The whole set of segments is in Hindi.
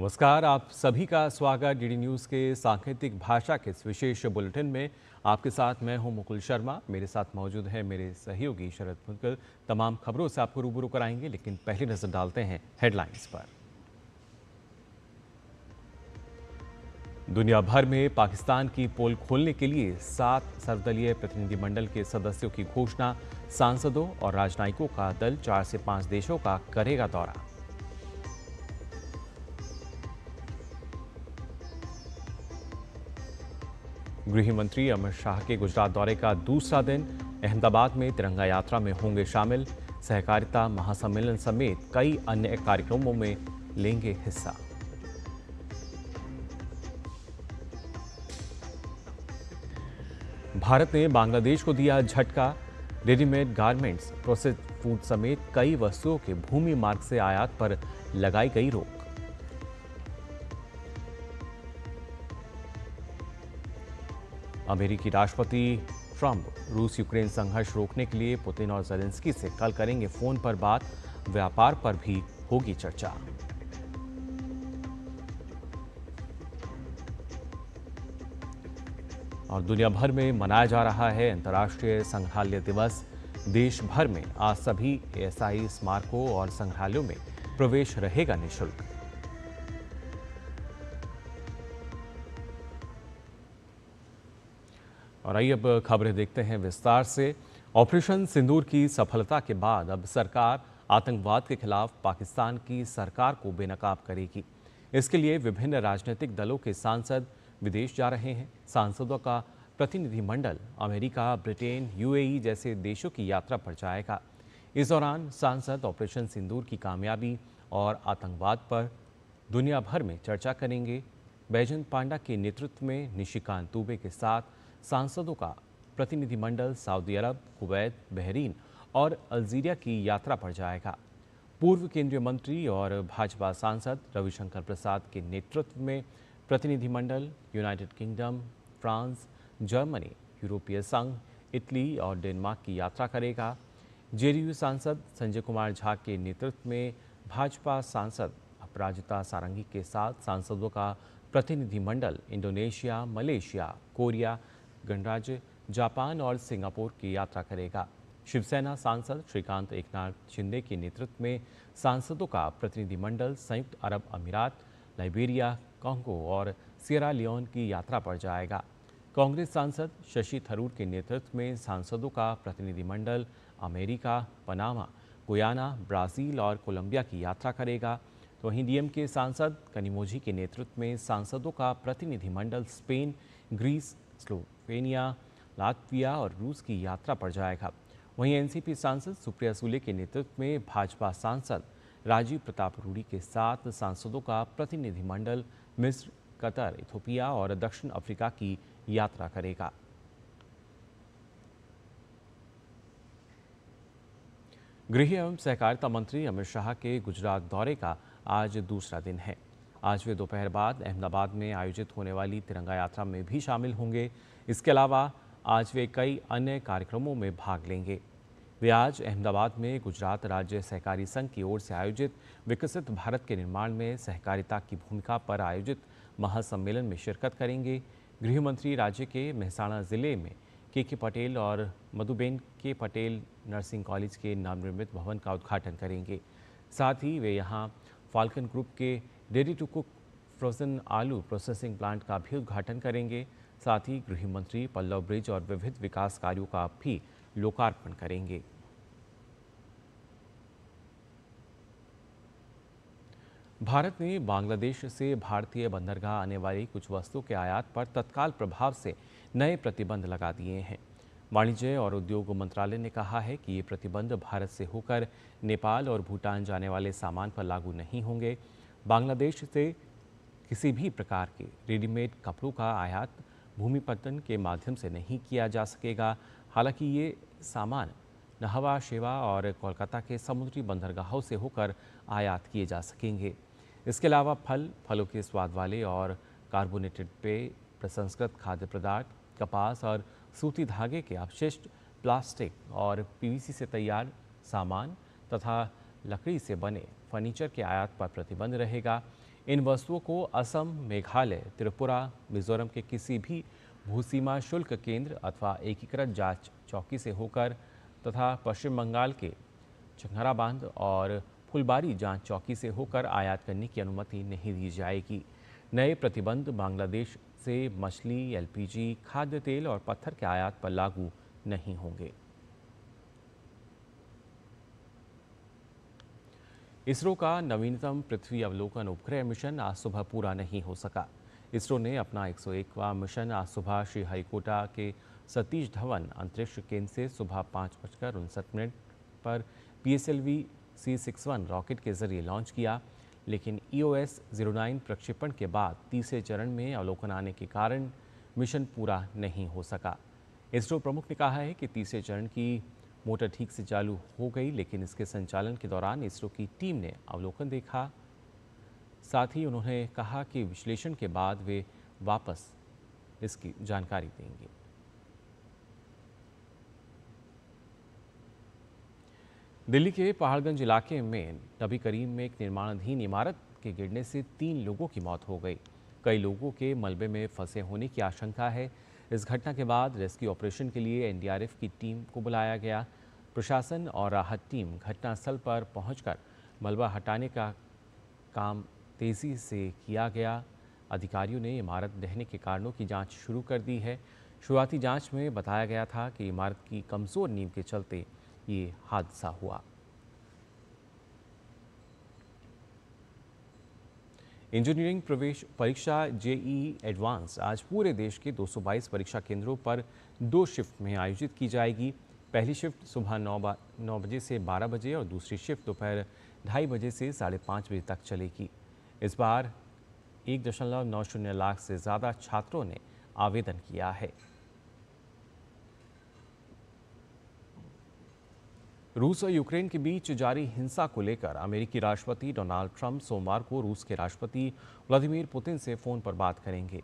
नमस्कार, आप सभी का स्वागत डीडी न्यूज़ के सांकेतिक भाषा के इस विशेष बुलेटिन में। आपके साथ मैं हूं मुकुल शर्मा। मेरे साथ मौजूद है मेरे सहयोगी शरद मुदगल। तमाम खबरों से आपको रूबरू कराएंगे, लेकिन पहले नजर डालते हैं हेडलाइंस पर। दुनिया भर में पाकिस्तान की पोल खोलने के लिए 7 सर्वदलीय प्रतिनिधिमंडल के सदस्यों की घोषणा। सांसदों और राजनयिकों का दल 4 से 5 देशों का करेगा दौरा। गृह मंत्री अमित शाह के गुजरात दौरे का दूसरा दिन। अहमदाबाद में तिरंगा यात्रा में होंगे शामिल। सहकारिता महासम्मेलन समेत कई अन्य कार्यक्रमों में लेंगे हिस्सा। भारत ने बांग्लादेश को दिया झटका। रेडीमेड गारमेंट्स, प्रोसेस्ड फूड समेत कई वस्तुओं के भूमि मार्ग से आयात पर लगाई गई रोक। अमेरिकी राष्ट्रपति ट्रंप रूस यूक्रेन संघर्ष रोकने के लिए पुतिन और ज़ेलेंस्की से कल करेंगे फोन पर बात। व्यापार पर भी होगी चर्चा। और दुनिया भर में मनाया जा रहा है अंतर्राष्ट्रीय संग्रहालय दिवस। देश भर में आज सभी एएसआई स्मारकों और संग्रहालयों में प्रवेश रहेगा निःशुल्क। और आइए अब खबरें देखते हैं विस्तार से। ऑपरेशन सिंदूर की सफलता के बाद अब सरकार आतंकवाद के खिलाफ पाकिस्तान की सरकार को बेनकाब करेगी। इसके लिए विभिन्न राजनीतिक दलों के सांसद विदेश जा रहे हैं। सांसदों का प्रतिनिधिमंडल अमेरिका, ब्रिटेन, यूएई जैसे देशों की यात्रा पर जाएगा। इस दौरान सांसद ऑपरेशन सिंदूर की कामयाबी और आतंकवाद पर दुनिया भर में चर्चा करेंगे। बैजंत पांडा के नेतृत्व में निशिकांत दुबे के साथ सांसदों का प्रतिनिधिमंडल सऊदी अरब, कुवैत, बहरीन और अल्जीरिया की यात्रा पर जाएगा। पूर्व केंद्रीय मंत्री और भाजपा सांसद रविशंकर प्रसाद के नेतृत्व में प्रतिनिधिमंडल यूनाइटेड किंगडम, फ्रांस, जर्मनी, यूरोपीय संघ, इटली और डेनमार्क की यात्रा करेगा। जेडीयू सांसद संजय कुमार झा के नेतृत्व में भाजपा सांसद अपराजिता सारंगी के साथ सांसदों का प्रतिनिधिमंडल इंडोनेशिया, मलेशिया, कोरिया, गणराज्य, जापान और सिंगापुर की यात्रा करेगा। शिवसेना सांसद श्रीकांत एकनाथ शिंदे के नेतृत्व में सांसदों का प्रतिनिधिमंडल संयुक्त अरब अमीरात, लाइबेरिया, कांगो और सियरा लियोन की यात्रा पर जाएगा। कांग्रेस सांसद शशि थरूर के नेतृत्व में सांसदों का प्रतिनिधिमंडल अमेरिका, पनामा, गुयाना, ब्राज़ील और कोलंबिया की यात्रा करेगा। तो वहीं डीएमके सांसद कनिमोझी के नेतृत्व में सांसदों का प्रतिनिधिमंडल स्पेन, ग्रीस, स्लोवेनिया, लातविया और रूस की यात्रा पर जाएगा। वहीं एनसीपी सांसद सुप्रिया सुले के नेतृत्व में भाजपा सांसद राजीव प्रताप रूडी के साथ सांसदों का प्रतिनिधिमंडल मिस्र, कतर, इथोपिया और दक्षिण अफ्रीका की यात्रा करेगा। गृह एवं सहकारिता मंत्री अमित शाह के गुजरात दौरे का आज दूसरा दिन है। आज वे दोपहर बाद अहमदाबाद में आयोजित होने वाली तिरंगा यात्रा में भी शामिल होंगे। इसके अलावा आज वे कई अन्य कार्यक्रमों में भाग लेंगे। वे आज अहमदाबाद में गुजरात राज्य सहकारी संघ की ओर से आयोजित विकसित भारत के निर्माण में सहकारिता की भूमिका पर आयोजित महासम्मेलन में शिरकत करेंगे। गृह मंत्री राज्य के मेहसाणा जिले में के पटेल और मधुबेन के पटेल नर्सिंग कॉलेज के नवनिर्मित भवन का उद्घाटन करेंगे। साथ ही वे यहां फाल्कन ग्रुप के रेडी टू कुक फ्रोजन आलू प्रोसेसिंग प्लांट का भी उद्घाटन करेंगे। साथ ही गृह मंत्री पल्लव ब्रिज और विविध विकास कार्यों का भी लोकार्पण करेंगे। भारत ने बांग्लादेश से भारतीय बंदरगाह आने वाली कुछ वस्तुओं के आयात पर तत्काल प्रभाव से नए प्रतिबंध लगा दिए हैं। वाणिज्य और उद्योग मंत्रालय ने कहा है कि ये प्रतिबंध भारत से होकर नेपाल और भूटान जाने वाले सामान पर लागू नहीं होंगे। बांग्लादेश से किसी भी प्रकार के रेडीमेड कपड़ों का आयात भूमिपतन के माध्यम से नहीं किया जा सकेगा। हालांकि ये सामान नहवा, शेवा और कोलकाता के समुद्री बंदरगाहों से होकर आयात किए जा सकेंगे। इसके अलावा फलों के स्वाद वाले और कार्बोनेटेड पेय, प्रसंस्कृत खाद्य पदार्थ, कपास और सूती धागे के अपशिष्ट, प्लास्टिक और पीवीसी से तैयार सामान तथा लकड़ी से बने फर्नीचर के आयात पर प्रतिबंध रहेगा। इन वस्तुओं को असम, मेघालय, त्रिपुरा, मिजोरम के किसी भी भूसीमा शुल्क केंद्र अथवा एकीकृत जांच चौकी से होकर तथा पश्चिम बंगाल के चंगरा बांध और फुलबारी जांच चौकी से होकर आयात करने की अनुमति नहीं दी जाएगी। नए प्रतिबंध बांग्लादेश से मछली, एलपीजी, खाद्य तेल और पत्थर के आयात पर लागू नहीं होंगे। इसरो का नवीनतम पृथ्वी अवलोकन उपग्रह मिशन आज सुबह पूरा नहीं हो सका। इसरो ने अपना 101वां मिशन आज सुबह श्रीहरिकोटा के सतीश धवन अंतरिक्ष केंद्र से सुबह 5:59 पर PSLV C61 रॉकेट के जरिए लॉन्च किया, लेकिन EOS 09 प्रक्षेपण के बाद तीसरे चरण में अवलोकन आने के कारण मिशन पूरा नहीं हो सका। इसरो प्रमुख ने कहा है कि तीसरे चरण की मोटर ठीक से चालू हो गई, लेकिन इसके संचालन के दौरान इसरो की टीम ने अवलोकन देखा। साथ ही उन्होंने कहा कि विश्लेषण के बाद वे वापस इसकी जानकारी देंगे। दिल्ली के पहाड़गंज इलाके में नबी करीम में एक निर्माणाधीन इमारत के गिरने से 3 लोगों की मौत हो गई। कई लोगों के मलबे में फंसे होने की आशंका है। इस घटना के बाद रेस्क्यू ऑपरेशन के लिए NDRF की टीम को बुलाया गया। प्रशासन और राहत टीम घटनास्थल पर पहुंचकर मलबा हटाने का काम तेजी से किया गया। अधिकारियों ने इमारत ढहने के कारणों की जांच शुरू कर दी है। शुरुआती जांच में बताया गया था कि इमारत की कमजोर नींव के चलते ये हादसा हुआ। इंजीनियरिंग प्रवेश परीक्षा JEE एडवांस आज पूरे देश के 222 परीक्षा केंद्रों पर 2 शिफ्ट में आयोजित की जाएगी। पहली शिफ्ट सुबह 9 बजे से 12 बजे और दूसरी शिफ्ट दोपहर 2:30 बजे से 5:30 बजे तक चलेगी। इस बार 1.90 लाख से ज़्यादा छात्रों ने आवेदन किया है। रूस और यूक्रेन के बीच जारी हिंसा को लेकर अमेरिकी राष्ट्रपति डोनाल्ड ट्रंप सोमवार को रूस के राष्ट्रपति व्लादिमीर पुतिन से फ़ोन पर बात करेंगे।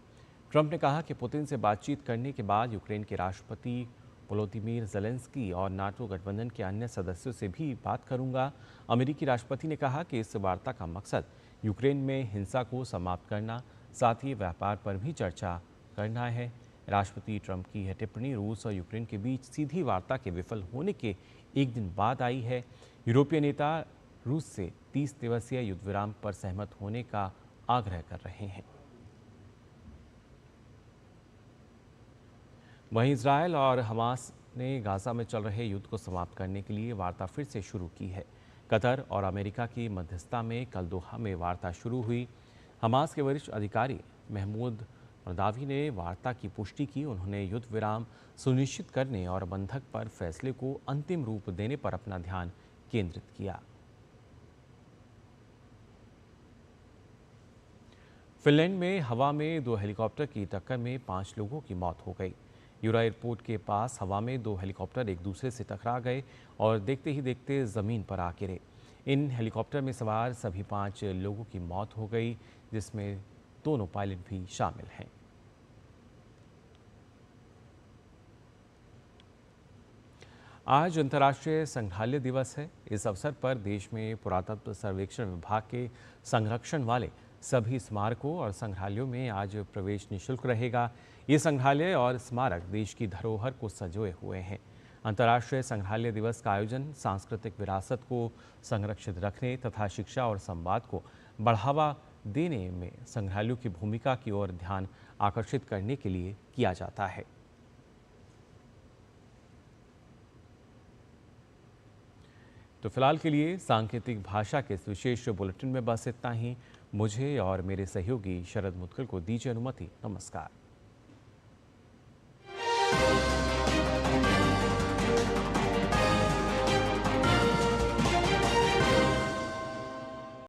ट्रंप ने कहा कि पुतिन से बातचीत करने के बाद यूक्रेन के राष्ट्रपति वोलोदिमीर ज़ेलेंस्की और नाटो गठबंधन के अन्य सदस्यों से भी बात करूंगा। अमेरिकी राष्ट्रपति ने कहा कि इस वार्ता का मकसद यूक्रेन में हिंसा को समाप्त करना, साथ ही व्यापार पर भी चर्चा करना है। राष्ट्रपति ट्रंप की यह टिप्पणी रूस और यूक्रेन के बीच सीधी वार्ता के विफल होने के एक दिन बाद आई है। यूरोपीय नेता रूस से 30 दिवसीय युद्ध विराम पर सहमत होने का आग्रह कर रहे हैं। वहीं इजरायल और हमास ने गाजा में चल रहे युद्ध को समाप्त करने के लिए वार्ता फिर से शुरू की है। कतर और अमेरिका की मध्यस्थता में कल दोहा में वार्ता शुरू हुई। हमास के वरिष्ठ अधिकारी महमूद मरदावी ने वार्ता की पुष्टि की। उन्होंने युद्ध विराम सुनिश्चित करने और बंधक पर फैसले को अंतिम रूप देने पर अपना ध्यान केंद्रित किया। फिनलैंड में हवा में 2 हेलीकॉप्टर की टक्कर में 5 लोगों की मौत हो गई। यूरा एयरपोर्ट के पास हवा में 2 हेलीकॉप्टर एक दूसरे से टकरा गए और देखते ही देखते ज़मीन पर आ गिरे। इन हेलीकॉप्टर में सवार सभी 5 लोगों की मौत हो गई, जिसमें दोनों पायलट भी शामिल हैं। आज अंतर्राष्ट्रीय संग्रहालय दिवस है। इस अवसर पर देश में पुरातत्व सर्वेक्षण विभाग के संरक्षण वाले सभी स्मारकों और संग्रहालयों में आज प्रवेश निःशुल्क रहेगा। ये संग्रहालय और स्मारक देश की धरोहर को संजोए हुए हैं। अंतर्राष्ट्रीय संग्रहालय दिवस का आयोजन सांस्कृतिक विरासत को संरक्षित रखने तथा शिक्षा और संवाद को बढ़ावा देने में संग्रहालयों की भूमिका की ओर ध्यान आकर्षित करने के लिए किया जाता है। तो फिलहाल के लिए सांकेतिक भाषा के इस विशेष बुलेटिन में बस इतना ही। मुझे और मेरे सहयोगी शरद मुदगल को दीजिए अनुमति। नमस्कार।